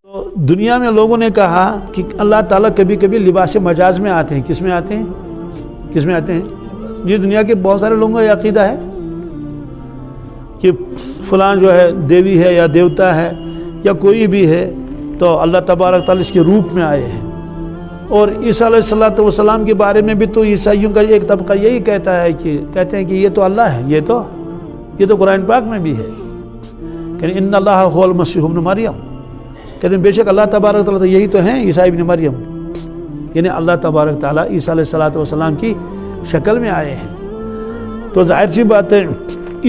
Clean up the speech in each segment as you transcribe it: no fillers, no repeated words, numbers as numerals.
تو دنیا میں لوگوں نے کہا کہ اللہ تعالیٰ کبھی کبھی لباس مجاز میں آتے ہیں. کس میں آتے ہیں؟ کس میں آتے ہیں؟ یہ دنیا کے بہت سارے لوگوں کا یہ عقیدہ ہے کہ فلان جو ہے دیوی ہے یا دیوتا ہے یا کوئی بھی ہے تو اللہ تبارک تعالیٰ اس کے روپ میں آئے ہیں. اور عیسیٰ علیہ السلام کے بارے میں بھی تو عیسائیوں کا ایک طبقہ یہی کہتا ہے کہ کہتے ہیں کہ یہ تو اللہ ہے. یہ تو قرآن پاک میں بھی ہے کہ ان اللہ هو المسیح ابن مریم. کہتے ہیں بے شک اللہ تبارک تعالیٰ تو یہی تو ہیں عیسیٰ ابن مریم، یعنی اللہ تبارک تعالیٰ عیسیٰ علیہ السلام کی شکل میں آئے ہیں. تو ظاہر سی بات ہے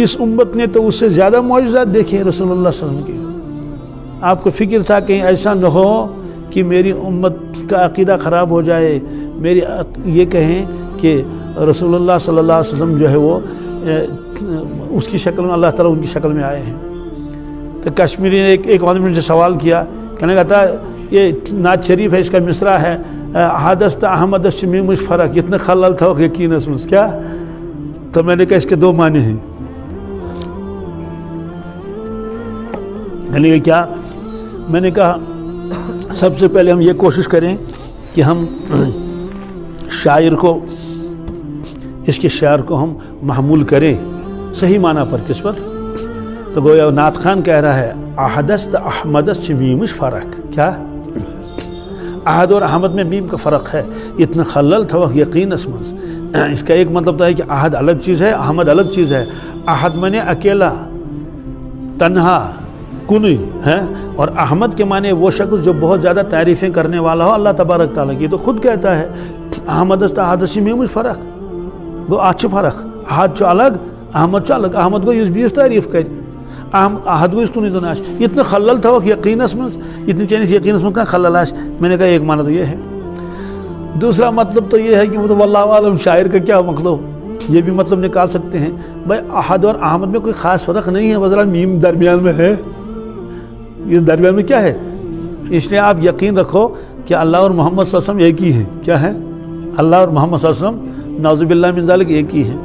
اس امت نے تو اس سے زیادہ معجزات دیکھے رسول اللہ صلی اللہ علیہ وسلم کے. آپ کو فکر تھا کہ ایسا نہ ہو کہ میری امت کا عقیدہ خراب ہو جائے، میری یہ کہیں کہ رسول اللہ صلی اللہ علیہ وسلم جو ہے وہ اس کی شکل میں اللہ تعالیٰ ان کی شکل میں آئے ہیں. تو کشمیری نے ایک آدمی سے سوال کیا، کہنے کا تھا یہ نعت شریف ہے، اس کا مصرع ہے حادثت احمد میں مجھ فرق اتنا خلل تھا یقین اس کیا. تو میں نے کہا اس کے دو معنی ہیں. یعنی کیا؟ میں نے کہا سب سے پہلے ہم یہ کوشش کریں کہ ہم شاعر کو اس کے شعر کو ہم محمول کریں صحیح معنی پر. کس پر؟ تو گویا نعت خان کہہ رہا ہے احدثت احمدس میمش فرق. کیا؟ احد اور احمد میں میم کا فرق ہے، اتنا خلل تھا یقین اسمز. اس کا ایک مطلب تو ہے کہ احد الگ چیز ہے، احمد الگ چیز ہے. احد معنی اکیلا، تنہا، کنی ہے، اور احمد کے معنی وہ شخص جو بہت زیادہ تعریفیں کرنے والا ہو اللہ تبارک تعالیٰ کی. تو خود کہتا ہے احمدست احدسی میں مجھ فرق گو آچ فرق احد چو الگ احمد چو الگ. احمد کو اس بیس تعریف کر احد کو اس کو نہیں تو ناش اتنا خلل تھا یقین اسمز اتنی چینس یقین اسمز کا خلل آش. میں نے کہا ایک معنی تو یہ ہے. دوسرا مطلب تو یہ ہے کہ وہ تو واللہ عالم شاعر کا کیا مطلب یہ بھی مطلب نکال سکتے ہیں. بھائی احد اور احمد میں کوئی خاص فرق نہیں ہے، وذرا میم درمیان میں ہے. اس درمیان میں کیا ہے؟ اس لیے آپ یقین رکھو کہ اللہ اور محمد صلی اللہ علیہ وسلم ایک ہی ہیں. کیا ہے؟ اللہ اور محمد صلی اللہ علیہ وسلم نعوذ باللہ من ذالک ایک ہی ہیں.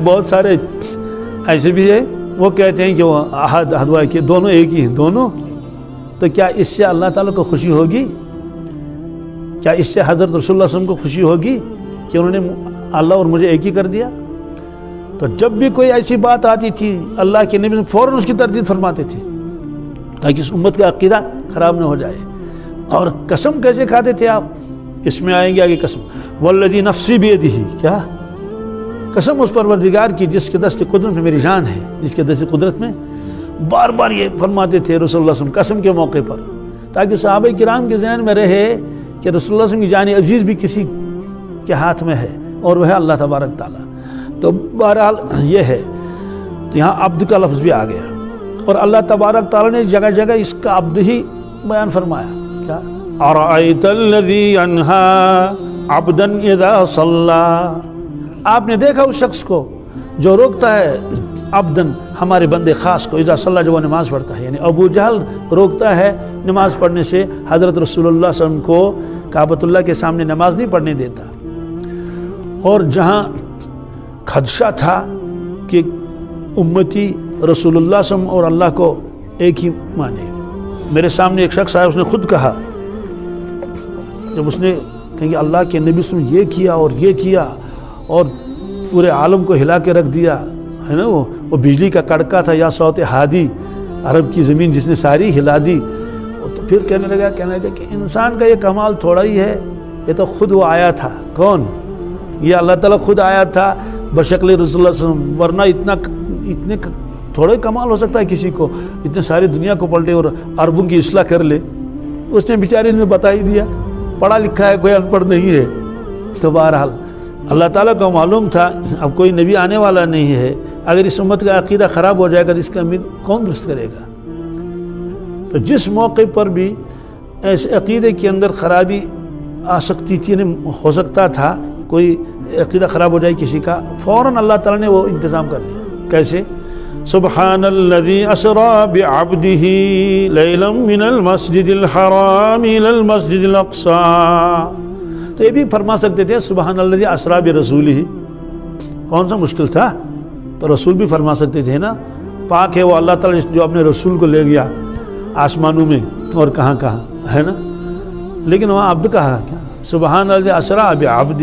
بہت سارے ایسے بھی ہیں وہ کہتے ہیں کہ وہ احد احدوا کے دونوں ایک ہی ہیں دونوں. تو کیا اس سے اللہ تعالیٰ کو خوشی ہوگی؟ کیا اس سے حضرت رسول اللہ صلی اللہ علیہ وسلم کو خوشی ہوگی کہ انہوں نے اللہ اور مجھے ایک ہی کر دیا؟ تو جب بھی کوئی ایسی بات آتی تھی اللہ کے نبی فوراً اس کی تردید فرماتے تھے تاکہ اس امت کا عقیدہ خراب نہ ہو جائے. اور قسم کیسے کھاتے تھے آپ؟ اس میں آئیں گے آگے قسم والذی نفسی بیدہ. کیا قسم اس پروردگار کی جس کے دست قدرت میں میری جان ہے، جس کے دست قدرت میں. بار بار یہ فرماتے تھے رسول اللہ صلی اللہ علیہ وسلم قسم کے موقع پر تاکہ صحابہ کرام کے ذہن میں رہے کہ رسول اللہ صلی اللہ علیہ وسلم کی جان عزیز بھی کسی کے ہاتھ میں ہے اور وہ ہے اللہ تبارک تعالیٰ. تو بہرحال یہ ہے. تو یہاں عبد کا لفظ بھی آ گیا اور اللہ تبارک تعالیٰ نے جگہ جگہ اس کا عبد ہی بیان فرمایا. کیا؟ ارأیت الذی ینہی عبدا اذا صلی. آپ نے دیکھا اس شخص کو جو روکتا ہے عبدن ہمارے بندے خاص کو اذا صلی جو وہ نماز پڑھتا ہے. یعنی ابو جہل روکتا ہے نماز پڑھنے سے، حضرت رسول اللہ صلی اللہ علیہ وسلم کو کعبۃ اللہ کے سامنے نماز نہیں پڑھنے دیتا. اور جہاں خدشہ تھا کہ امتی رسول اللہ صلی اللہ علیہ وسلم اور اللہ کو ایک ہی مانے. میرے سامنے ایک شخص آیا، اس نے خود کہا جب اس نے کہیں کہ اللہ کے نبی صلی اللہ علیہ وسلم یہ کیا اور یہ کیا اور پورے عالم کو ہلا کے رکھ دیا ہے نا. وہ بجلی کا کڑکا تھا یا صوت ہادی، عرب کی زمین جس نے ساری ہلا دی. تو پھر کہنے لگا کہ انسان کا یہ کمال تھوڑا ہی ہے، یہ تو خود وہ آیا تھا. کون؟ یہ اللہ تعالیٰ خود آیا تھا بشکل رسول اللہ صلی اللہ علیہ وسلم. ورنہ اتنے تھوڑا ہی کمال ہو سکتا ہے کسی کو اتنے ساری دنیا کو پلٹے اور عربوں کی اصلاح کر لے. اس نے بیچارے نے بتا ہی دیا، پڑھا لکھا ہے، کوئی ان پڑھ نہیں ہے. تو بہرحال اللہ تعالیٰ کو معلوم تھا اب کوئی نبی آنے والا نہیں ہے، اگر اس امت کا عقیدہ خراب ہو جائے گا تو اس کا امید کون درست کرے گا. تو جس موقع پر بھی ایسے عقیدے کے اندر خرابی آ سکتی تھی، ہو سکتا تھا کوئی عقیدہ خراب ہو جائے کسی کا، فوراً اللہ تعالیٰ نے وہ انتظام کر لیا. کیسے؟ سبحان الذی اسری بعبدہ لیلا من المسجد الحرام الی المسجد الاقصی. تو یہ بھی فرما سکتے تھے سبحان الذی اسری برسولہ. کون سا مشکل تھا؟ تو رسول بھی فرما سکتے تھے نا پاک ہے وہ اللہ تعالیٰ جو اپنے رسول کو لے گیا آسمانوں میں اور کہاں کہاں، ہے نا، لیکن وہاں عبد کہا کیا، سبحان الذی اسریٰ بعبدہ،